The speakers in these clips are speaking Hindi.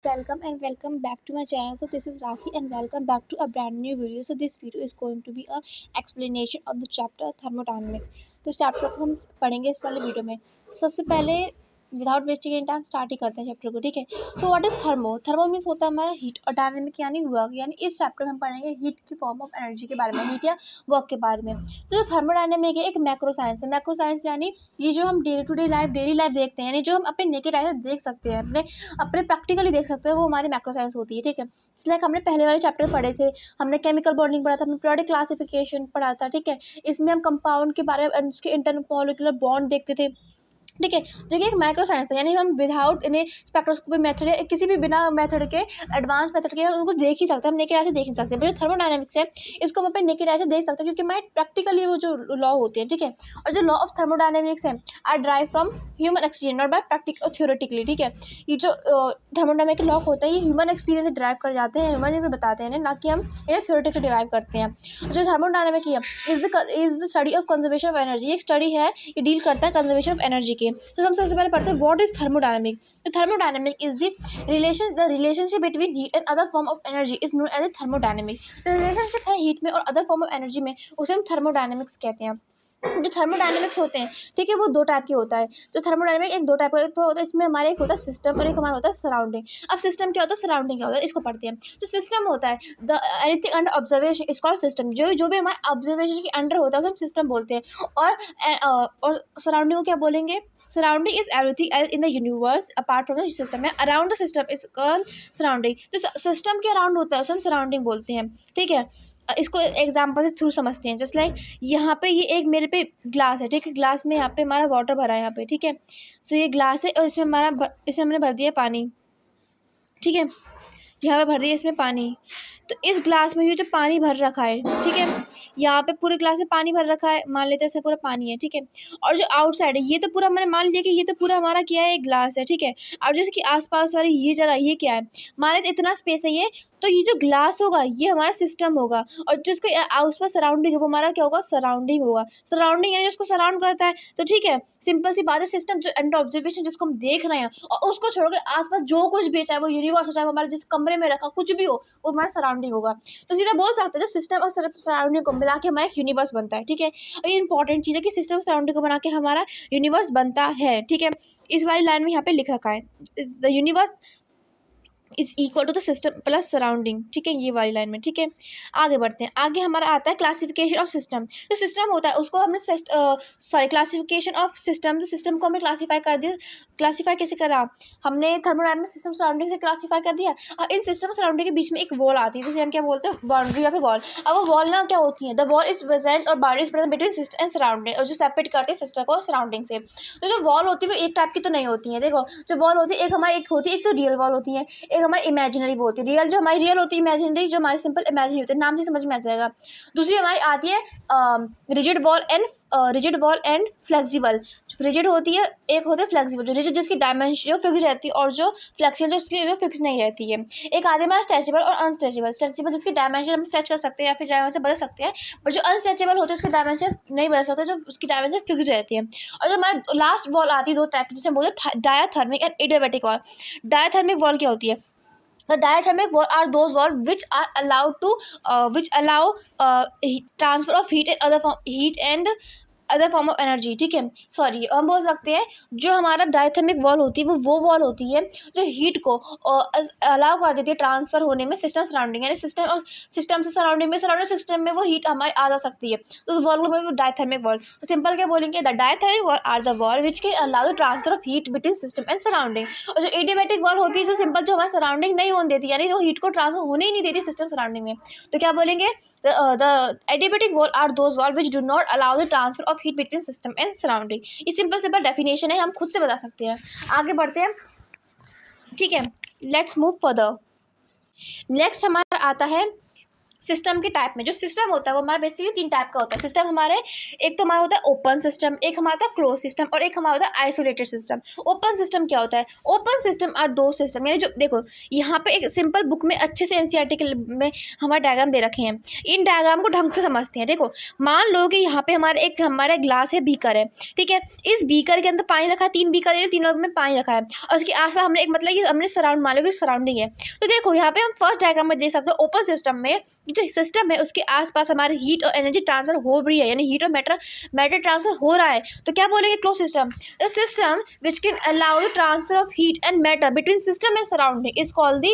Welcome and welcome back to my channel. So this is Rakhi and welcome back to a brand new video. So this video is going to be a explanation of the chapter thermodynamics. तो इस चैप्टर को हम पढ़ेंगे इस वाले वीडियो में. तो सबसे पहले without wasting any time start ही करते हैं चैप्टर को. ठीक है. तो what is thermo. Thermo means होता है हमारा हीट और डायनेमिक यानी वर्क. यानी इस चैप्टर में हम पढ़ेंगे हीट की फॉर्म ऑफ एनर्जी के बारे में, हीट या वर्क के बारे में. तो जो थर्मोडायनेमिक है एक मैक्रो साइंस है. मैक्रो साइंस यानी ये जो हम day to day life daily life देखते हैं, यानी जो हम अपने नेकेड आई से देख सकते हैं, अपने प्रैक्टिकली देख सकते हैं, वो हमारी मैक्रो साइंस होती है. ठीक है. इसलिए हमने पहले वाले चैप्टर पढ़े थे. हमने केमिकल बॉन्डिंग पढ़ा था, हमने पीरियोडिक क्लासिफिकेशन पढ़ा था. ठीक है. इसमें हम कंपाउंड के बारे में उसके इंटर मॉलिक्यूलर बॉन्ड देखते थे. ठीक है. जो कि एक माइक्रो साइंस है, यानी हम विदाउट इन्हें स्पेक्ट्रोस्कोपी मेथड या किसी भी बिना मेथड के एडवांस मेथड के उनको देख ही सकते हैं, हम नेकेड आई से देख नहीं सकते. जो थर्मोडायनेमिक्स है इसको हम अपने नेकेड आई से देख सकते हैं, क्योंकि हमारे प्रैक्टिकली वो जो लॉ होते हैं. ठीक है. और जो लॉ ऑफ थर्मोडायनेमिक्स है are drive from human experience, not by practical theoretically. ठीक है. ये जो थर्मोडायनेमिक लॉ होता है ये ह्यूमन एक्सपीरियंस से ड्राइव कर जाते हैं, ह्यूमन में बताते हैं, ना कि हम इन्हें थ्योरेटिकली ड्राइव करते हैं. जो थर्मोडायनेमिक है is the study of conservation of energy. एक स्टडी है, ये डील करता है कंजर्वेशन ऑफ एनर्जी के. तो हम सबसे पहले पढ़ते हैं व्हाट इज थर्मोडायनेमिक. तो thermodynamic is the relationship between heat and other form of energy is known as a thermodynamic. तो रिलेशनशिप है हीट में और अदर फॉर्म ऑफ एनर्जी में, उसे हम थर्मोडायनेमिक्स कहते हैं. जो थर्मोडायनेमिक्स होते हैं, ठीक है, वो दो टाइप के होता है. जो थर्मोडायनेमिक एक दो टाइप का तो होता है. इसमें हमारे एक होता है सिस्टम और एक हमारा होता है सराउंडिंग. अब सिस्टम क्या होता है, सराउंडिंग क्या होता है, इसको पढ़ते हैं. जो सिस्टम होता है the anything under observation is called system. जो भी हमारे ऑब्जर्वेशन के अंडर होता है उसे हम सिस्टम बोलते हैं. और सराउंडिंग को क्या बोलेंगे. Surrounding is everything else in the universe apart from the system. है around the system is called surrounding. तो सिस्टम के अराउंड होता है उसे हम सराउंडिंग बोलते हैं. ठीक है. इसको एग्जाम्पल के थ्रू समझते हैं. जस्ट लाइक यहाँ पे ये एक मेरे पे ग्लास है. ठीक है. ग्लास में यहाँ पे हमारा वाटर भरा है यहाँ पे. ठीक है. सो ये ग्लास है और इसमें हमने भर दिया पानी. ठीक है. यहाँ पे भर दिया इसमें पानी. तो इस ग्लास में ये जो पानी भर रखा है, ठीक है, यहाँ पे पूरे ग्लास में पानी भर रखा है, मान लेते हैं इसमें पूरा पानी है. ठीक है. और जो आउटसाइड है ये तो पूरा मैंने मान लिया कि ये तो पूरा हमारा क्या है, एक ग्लास है. ठीक है. और जो इसके आसपास वाली ये जगह ये क्या है, मान लेते इतना स्पेस है ये, तो ये जो ग्लास होगा ये हमारा सिस्टम होगा. और जो इसके आसपास सराउंडिंग है वो हमारा क्या होगा, सराउंडिंग होगा. सराउंडिंग यानी जिसको सराउंड करता है. तो ठीक है, सिंपल सी बात है, सिस्टम जो अंडर ऑब्जर्वेशन जिसको हम देख रहे हैं और उसको छोड़ के आसपास जो कुछ भी, चाहे वो यूनिवर्स हो, चाहे वो हमारे जिस कमरे में रखा कुछ भी हो, वो हमारा सराउंडिंग होगा. तो सीधा बोल सकते हैं जो सिस्टम और सराउंडिंग को मिला के हमारा एक यूनिवर्स बनता है. ठीक है. और ये इंपॉर्टेंट चीज़ है कि सिस्टम और सराउंडिंग को बना के हमारा यूनिवर्स बनता है. ठीक है. इस वाली लाइन में यहाँ पे लिख रखा है the universe is equal to the system plus surrounding. ठीक है. ये वाली लाइन में. ठीक है. आगे बढ़ते हैं. आगे हमारा आता है क्लासिफिकेशन ऑफ सिस्टम. जो सिस्टम होता है उसको हमने क्लासिफिकेशन ऑफ सिस्टम. तो सिस्टम को हमने क्लासीफाई कर दिया. क्लासीफाई कैसे करा, हमने थर्मोडायनेमिक सिस्टम सराउंडिंग से क्लासीफाई कर दिया. और इन सिस्टम सराउंडिंग के बीच में एक वॉल आती है, जिसे हम क्या बोलते हैं, बाउंड्री ऑफ ए वॉल. अब वो वॉल ना क्या होती है, द वॉल इज प्रेजेंट और boundary is present between system and surrounding, और जो सेपरेट करते हैं सिस्टम को सराउंडिंग से. तो जो वॉल होती है वो एक टाइप की तो नहीं होती है. देखो जो वॉल होती है एक होती है, एक तो रियल वॉल होती है, एक हमारी इमेजिनरी वो होती है. रियल जो हमारी रियल होती है, इमेजिनरी जो हमारी सिंपल इमेजिनरी होती है, नाम से समझ में आ जाएगा. दूसरी हमारी आती है rigid wall and flexible. Rigid होती है, एक होती है फ्लेक्सिबल. जो रिजिड जिसकी डायमेंशन जो फिक्स रहती है, और जो फ्लेक्सिबल जो फिक्स नहीं रहती है. एक आती है हमारा स्ट्रेचेबल और अनस्ट्रेचेबल. स्ट्रेचेबल जिसकी डायमेंशन हम स्ट्रेच कर सकते हैं या फिर डायमेंशन बदल सकते हैं, बट जो अनस्ट्रेचेबल होती है उसकी डायमेंशन नहीं बदल सकते, जो उसकी डायमेंशन फिक्स रहती है. और जो हमारा लास्ट वॉल आती है दो टाइप की, जिसे हम बोलते हैं diathermic and adiabatic wall. Diathermic wall क्या होती है, the diathermic wall are those walls which allow transfer of heat and other form of energy. ठीक है. सॉरी, हम बोल सकते हैं जो हमारा डायथर्मिक वॉल होती है वो वॉल होती है जो हीट को अलाउ कर देती है ट्रांसफर होने में सिस्टम सराउंडिंग, यानी सिस्टम से सराउंडिंग सिस्टम में वो हीट हमारी आ जा सकती है. तो उस वॉल को डायथर्मिक वॉल. तो सिंपल क्या बोलेंगे, the diathermic wall are the wall which can allow the transfer of heat between system and surrounding. और जो एडियाबैटिक वॉल होती है जो सिंपल जो हमारी सराउंडिंग नहीं होने देती, यानी जो हीट को ट्रांसफर होने ही नहीं देती सिस्टम सराउंडिंग में. तो क्या बोलेंगे, the adiabatic wall are those wall which do not allow the transfer of heat between system and surrounding. ये सिंपल डेफिनेशन है, हम खुद से बता सकते हैं. आगे बढ़ते हैं. ठीक है. Let's move further. नेक्स्ट हमारा आता है सिस्टम के टाइप में जो सिस्टम होता है वो हमारा बेसिकली 3 टाइप का होता है। सिस्टम हमारे एक तो हमारा होता है ओपन सिस्टम, एक हमारा होता है क्लोज सिस्टम और एक हमारा होता है आइसोलेटेड सिस्टम। ओपन सिस्टम क्या होता है? ओपन सिस्टम आर दो सिस्टम, यानी जो देखो यहाँ पे एक सिंपल बुक में अच्छे से एनसीईआरटी के में हमारे डायग्राम दे रखे हैं, इन डायग्राम को ढंग से समझते हैं। देखो मान लो कि यहाँ पे हमारा ग्लास है, बीकर है, ठीक है। इस बीकर के अंदर पानी रखा है, 3 बीकर है, तीनों में पानी रखा है और उसके आसपास हमने एक मतलब कि हमने सराउंड मान लो कि सराउंडिंग है। तो देखो यहाँ पे हम फर्स्ट डायग्राम में देख सकते हो ओपन सिस्टम में जो सिस्टम है उसके आसपास हमारे हीट और एनर्जी ट्रांसफर हो रही है, यानी हीट और मैटर ट्रांसफर हो रहा है। तो क्या बोलेंगे? Close system. The system which can allow the transfer of heat and matter between system and surrounding is called the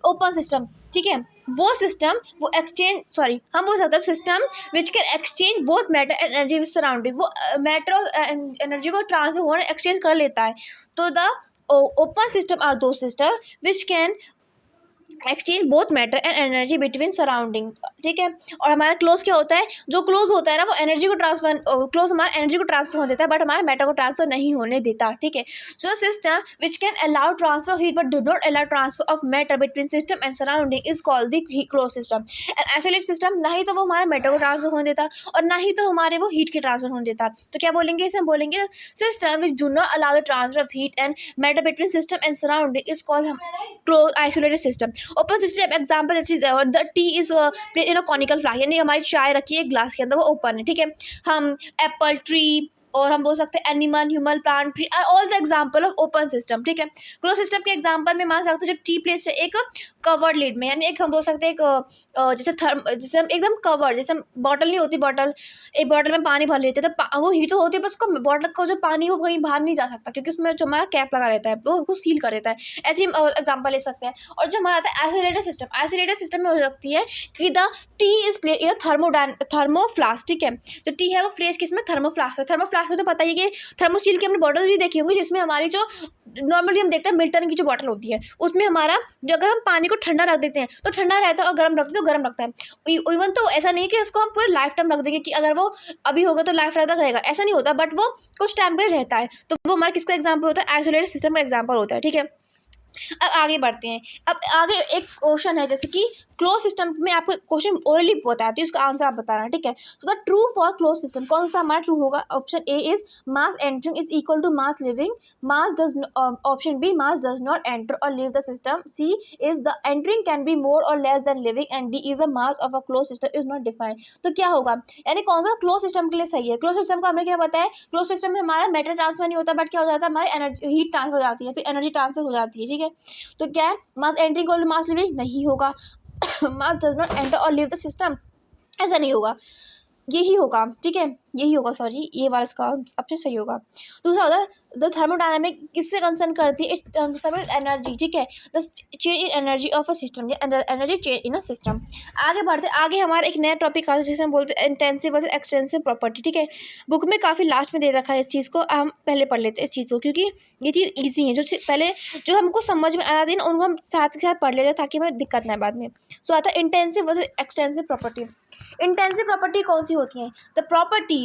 open system, ठीक है। वो सिस्टम वो एक्सचेंज हम बोल सकते हैं system which can exchange both matter and energy with surrounding, वो मैटर और एनर्जी को ट्रांसफर होने एक्सचेंज कर लेता है। तो द ओपन सिस्टम आर दो system which can exchange both matter and energy between surrounding, ठीक है। और हमारा क्लोज क्या होता है? जो क्लोज होता है ना वो एनर्जी को ट्रांसफर, क्लोज हमारा एनर्जी को ट्रांसफर होने देता है बट हमारा मैटर को ट्रांसफर नहीं होने देता, ठीक है। So system which can allow transfer of heat but do not allow transfer of matter between system and surrounding is called the close system. And isolated system ना ही तो वो हमारे मैटर को ट्रांसफर होने देता और ना ही तो हमारे वो हीट के ट्रांसफर होने देता। तो क्या बोलेंगे इसे? हम बोलेंगे system which do not allow the transfer of heat and matter between system and surrounding is called close isolated system. Open system example जैसे the tea is conical flask, यानी हमारी चाय रखी है ग्लास के अंदर वो ओपन है, ठीक है। हम एप्पल ट्री और हम बोल सकते हैं animal human plant tree are all the example of open system, ठीक है। क्लोज सिस्टम के एग्जाम्पल में मान सकते हैं जो टी प्लेस है एक कवर्ड लिड में, यानी एक हम बोल सकते हैं एक जैसे हम एकदम कवर्ड, जैसे बॉटल नहीं होती, बॉटल एक बॉटल में पानी भर लेते हैं तो वो हीट तो होती है बस उसका बॉटल का जो पानी वो कहीं बाहर नहीं जा सकता क्योंकि उसमें जो हमारा कैप लगा रहता है तो उसको सील कर देता है। ऐसे हम एग्जाम्पल ले सकते हैं। और जो हमारा आता है आइसोलेटेड सिस्टम, आइसोलेटेड सिस्टम में हो सकती है कि the tea is play in thermoflask, ठीक है। जो टी है वो फ्रेज किस में? थर्मोफ्लास्क में। थर्मोफ्लास्क में तो पता ही है कि थर्मोस्टील की हमने बॉटल भी देखी होंगी जिसमें हमारी जो नॉर्मली हम देखते हैं मिल्टन की जो बॉटल होती है उसमें हमारा जो अगर हम पानी को ठंडा रख देते हैं तो ठंडा रहता है और गर्म रखते हैं तो गर्म रखता है। इवन तो ऐसा नहीं है कि उसको हम पूरे लाइफ टाइम रख देंगे कि अगर वो अभी होगा तो लाइफ टाइम तक रहेगा, ऐसा नहीं होता, बट वो कुछ टाइम पे रहता है। तो वो हमारा किसका एग्जाम्पल होता है? आइसोलेटेड सिस्टम का एग्जाम्पल होता है, ठीक है। अब आगे बढ़ते हैं। अब आगे एक क्वेश्चन है जैसे कि क्लोज सिस्टम में आपको क्वेश्चन ओरली बताती है, उसका आंसर आप बताना, ठीक है। So the true for close system कौन सा हमारा ट्रू होगा? Option A is mass entering is equal to mass living, mass does, option B mass does not enter और leave the system, C is the entering can be more और less than living and D is the mass of a close system is not defined. तो क्या होगा? यानी कौन सा क्लोज सिस्टम के लिए सही है? क्लोज सिस्टम का हमें क्या पता है? क्लोज सिस्टम में हमारा मैटर ट्रांसफर नहीं होता बट क्या हो जाता है? हमारी एनर्जी हीट ट्रांसफर हो जाती है, फिर एनर्जी ट्रांसफर हो जाती है, ठीक है। तो क्या है? Mass entry equal to mass living नहीं होगा। मास डज नॉट एंटर और लीव द सिस्टम, ऐसा नहीं होगा, यही होगा, ठीक है, यही होगा, सॉरी ये वाला इसका ऑप्शन सही होगा। दूसरा होता है द थर्मोडायनामिक किससे कंसर्न करती है? इट्स एनर्जी, ठीक है। The change in energy of a system, energy change in a system. आगे बढ़ते आगे हमारा एक नया टॉपिक आता है जिसे हम बोलते हैं इंटेंसिव वर्सेस एक्सटेंसिव प्रॉपर्टी, ठीक है। बुक में काफ़ी लास्ट में दे रखा है इस चीज़ को, हम पहले पढ़ लेते हैं इस चीज़ को क्योंकि ये चीज़ ईजी है। जो पहले जो हमको समझ में आया दिन उनको हम साथ के साथ पढ़ लेते ताकि हमें दिक्कत ना आए बाद में। सो आता है intensive versus extensive property. Intensive property कौन सी होती हैं? द प्रॉपर्टीज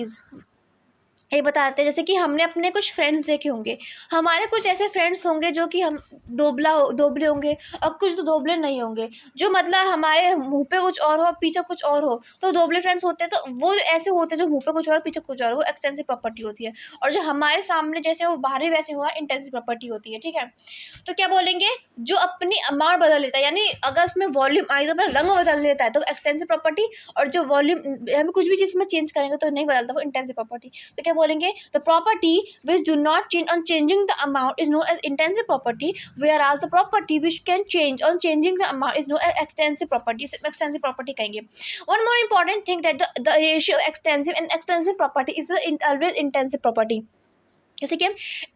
ये बताते हैं जैसे कि हमने अपने कुछ फ्रेंड्स देखे होंगे, हमारे कुछ ऐसे फ्रेंड्स होंगे जो कि हम दोबले होंगे और कुछ तो दोबले नहीं होंगे, जो मतलब हमारे मुंह पे कुछ और हो पीछे कुछ और हो, तो दोबले फ्रेंड्स होते हैं। तो वो ऐसे होते हैं जो मुंह पे कुछ और पीछे कुछ और, वो एक्सटेंसिव प्रॉपर्टी होती है। और जो हमारे सामने जैसे वो बाहरी वैसे हुआ इंटेंसिव प्रॉपर्टी होती है, ठीक है। तो क्या बोलेंगे? जो अपनी अमाउंट बदल लेता है, यानी अगर उसमें वॉल्यूम आई तो अपना रंग बदल लेता है तो एक्सटेंसिव प्रॉपर्टी, और जो वॉल्यूम हमें कुछ भी चीज़ में चेंज करेंगे तो नहीं बदलता, वो इंटेंसिव प्रॉपर्टी। तो क्या बोलेंगे? The property which do not change on changing the amount is known as intensive property, whereas the property which can change on changing the amount is known as extensive property, extensive property कहेंगे। One more important thing that the ratio extensive and extensive property is always intensive property. जैसे कि हम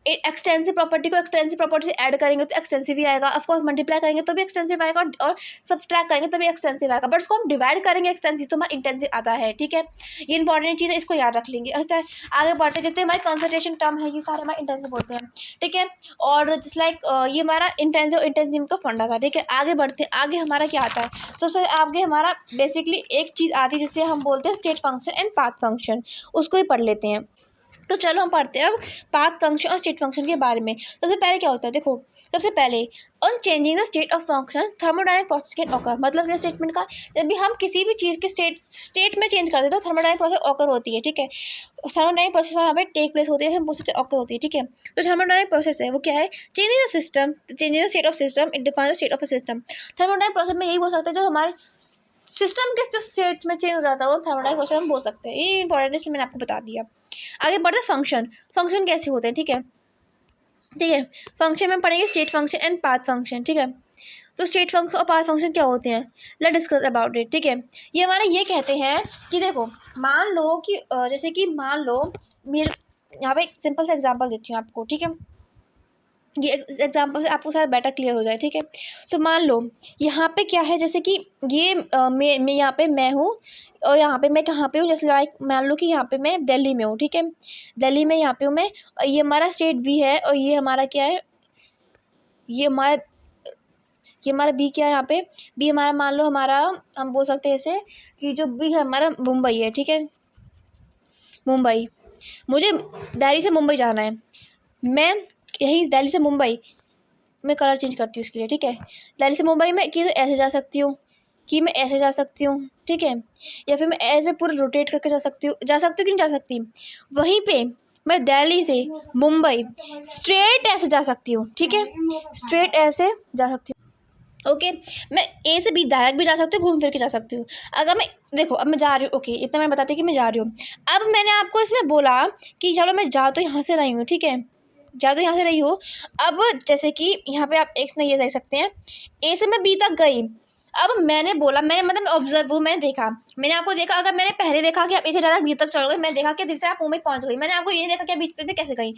एक्सटेंसिव प्रॉपर्टी को एक्सटेंसिव प्रॉपर्टी से ऐड करेंगे तो एक्सटेंसिव ही आएगा, ऑफकोर्स मल्टीप्लाई करेंगे तो भी एक्सटेंसिव आएगा और सब्सट्रैक्ट करेंगे तो भी एक्सटेंसिव आएगा, बट उसको हम डिवाइड करेंगे एक्सटेंसिव तो हमारा इंटेंसिव आता है, ठीक है। ये इंपॉर्टेंट चीज़ है, इसको याद रख लेंगे। ओके, आगे बढ़ते जैसे हमारे कंसंट्रेशन टर्म है ये सारे हमारे इंटेंसिव होते हैं, ठीक है। और जस्ट लाइक ये हमारा इंटेंसिव का फंडा था, ठीक है। आगे बढ़ते आगे हमारा क्या आता है? सबसे आगे हमारा बेसिकली एक चीज़ आती है जिसे हम बोलते हैं state function and path function, उसको ही पढ़ लेते हैं। तो चलो हम पढ़ते हैं अब पाथ फंक्शन और स्टेट फंक्शन के बारे में। सबसे पहले क्या होता है, देखो सबसे पहले on changing the state of function thermodynamic process can occur. मतलब क्या स्टेटमेंट का, जब भी हम किसी भी चीज़ के स्टेट में चेंज करते हैं तो थर्मोडायनेमिक प्रोसेस ऑकर होती है, ठीक है। थर्मोडायनेमिक प्रोसेस वहाँ पे टेक प्लेस होती है, हम बोलते ऑकर होती है, ठीक है। तो थर्मोडायनेमिक प्रोसेस है वो क्या है, changing the system, changing the state of system, it define the state of a system. Thermodynamic process में यही बोल सकते हैं जो हमारे सिस्टम के जो स्टेट में चेंज हो जाता है वो थर्मोडायनेमिक प्रोसेस हम बोल सकते हैं। ये इंपॉर्टेंट है इसलिए मैंने आपको बता दिया। आगे बढ़ते फंक्शन, फंक्शन कैसे होते हैं, ठीक है। ठीक है, फंक्शन में पढ़ेंगे state function and path function, ठीक है। तो स्टेट फंक्शन और पाथ फंक्शन क्या होते हैं, लेट डिस्कस अबाउट इट, ठीक है। ये हमारा ये कहते हैं कि देखो मान लो कि जैसे कि मान लो मेरे यहाँ पे एक सिंपल सा एग्जांपल देती हूँ आपको, ठीक है। ये एग्जांपल से आपको शायद बेटर क्लियर हो जाए, ठीक है। सो मान लो यहाँ पे क्या है, जैसे कि ये मैं यहाँ पे मैं हूँ और यहाँ पे मैं कहाँ पे हूँ, जैसे लाइक मान लो कि यहाँ पे मैं दिल्ली में हूँ, ठीक है। दिल्ली में यहाँ पे हूँ मैं, और ये हमारा स्टेट बी है और ये हमारा क्या है, ये हमारा बी क्या है, यहाँ पे बी हमारा मान लो हमारा, हम बोल सकते हैं ऐसे कि जो बी है हमारा मुंबई है, ठीक है। मुंबई, मुझे दिल्ली से मुंबई जाना है, मैं यहीं दिल्ली से मुंबई मैं कलर चेंज करती हूँ इसके लिए, ठीक है। दिल्ली से मुंबई में कि तो ऐसे जा सकती हूँ, कि मैं ऐसे जा सकती हूँ, ठीक है। या फिर मैं ऐसे पूरा रोटेट करके जा सकती हूँ कि नहीं जा सकती। वहीं पे मैं दिल्ली से मुंबई स्ट्रेट ऐसे जा सकती हूँ, ठीक है। स्ट्रेट ऐसे जा सकती हूँ, ओके। मैं ए से बी डायरेक्ट भी जा सकती हूँ, घूम फिर के जा सकती हूँ। अगर मैं देखो अब मैं जा रही हूँ, ओके इतना मैं बताती हूँ कि मैं जा रही हूँ। अब मैंने आपको इसमें बोला कि चलो मैं जा तो यहाँ से रही हूँ, ठीक है, जा तो यहाँ से रही हूँ। अब जैसे कि यहाँ पे आप एक से ये देख सकते हैं, ए से मैं बी तक गई। अब मैंने बोला, मैंने मतलब ऑब्जर्व हूँ, मैंने देखा, मैंने आपको देखा। अगर मैंने पहले देखा कि आप ए से डायरेक्ट बी तक चल गए, मैंने देखा कि दिल से आप मुंबई पहुँच गई, मैंने आपको ये देखा कि आप बीच पे कैसे गई,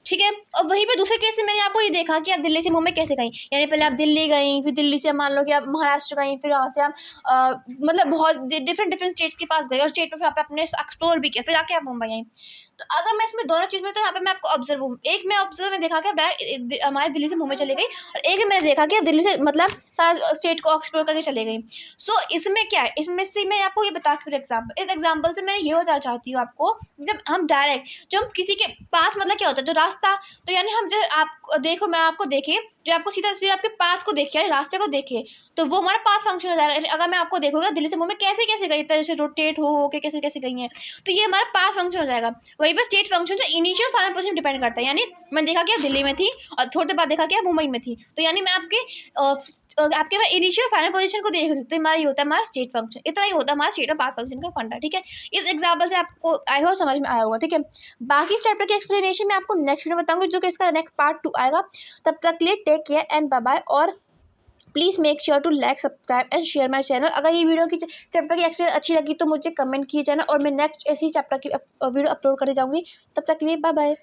ठीक है। और वहीं पे दूसरे केस में मैंने आपको ये देखा कि आप दिल्ली से मुंबई कैसे गई, यानी पहले आप दिल्ली गई, फिर दिल्ली से मान लो कि आप महाराष्ट्र गई, फिर वहाँ से आप मतलब बहुत डिफरेंट स्टेट्स के पास गए और स्टेट में फिर आप अपने एक्सप्लोर भी किया, फिर जाके आप मुंबई आई। तो अगर मैं इसमें दोनों चीज़ में, तो यहाँ पे मैं आपको ऑब्जर्व हूँ, एक मैं ऑब्जर्व में देखा कि आप डायरेक्ट हमारे दिल्ली से मुंबई चले गई, और एक मैंने देखा कि आप दिल्ली से मतलब सारा स्टेट को एक्सप्लोर करके चले गई। सो इसमें क्या है, इसमें से मैं आपको ये बता क्यों एग्जाम्पल, इस एग्जाम्पल से मैंने ये बताना चाहती हूँ आपको, जब हम डायरेक्ट, जब हम किसी के पास मतलब क्या होता है जो रास्ता, तो यानी हम जब आप देखो, मैं आपको देखे जो आपको सीधा सीधा आपके पास को देखे, यानी रास्ते को देखे, तो वो हमारा पास फंक्शन हो जाएगा। अगर मैं आपको देखूंगा दिल्ली से मुंबई कैसे कैसे गई, तरह से रोटेट हो के कैसे कैसे गई हैं, तो ये हमारा पास फंक्शन हो जाएगा। वहीं पर स्टेट फंक्शन जो इनिशियल फाइनल पोजीशन डिपेंड करता है, यानी मैंने देखा कि आप दिल्ली में थी और थोड़ी देर बाद देखा कि आप मुंबई में थी, तो यानी मैं आपके मैं इनिशियल फाइनल पोजीशन को देख रही हूँ, तो हमारा ये होता है हमारा स्टेट फंक्शन। इतना ही होता है हमारा स्टेट और पास फंक्शन का फंडा, ठीक है। इस एग्जाम्पल से आपको आई होप समझ में आया होगा, ठीक है। बाकी चैप्टर के एक्सप्लेनेशन में आपको नेक्स्ट वीडियो बताऊंगी, जो कि इसका नेक्स्ट पार्ट 2 आएगा। तब तक के लिए take care and bye bye, और please make sure to like, subscribe and share my channel. अगर ये वीडियो की चैप्टर की एक्सप्लेन अच्छी लगी तो मुझे कमेंट किए जाना, और मैं नेक्स्ट ऐसे ही चैप्टर की वीडियो अपलोड करते जाऊँगी। तब तक के लिए बाय बाय।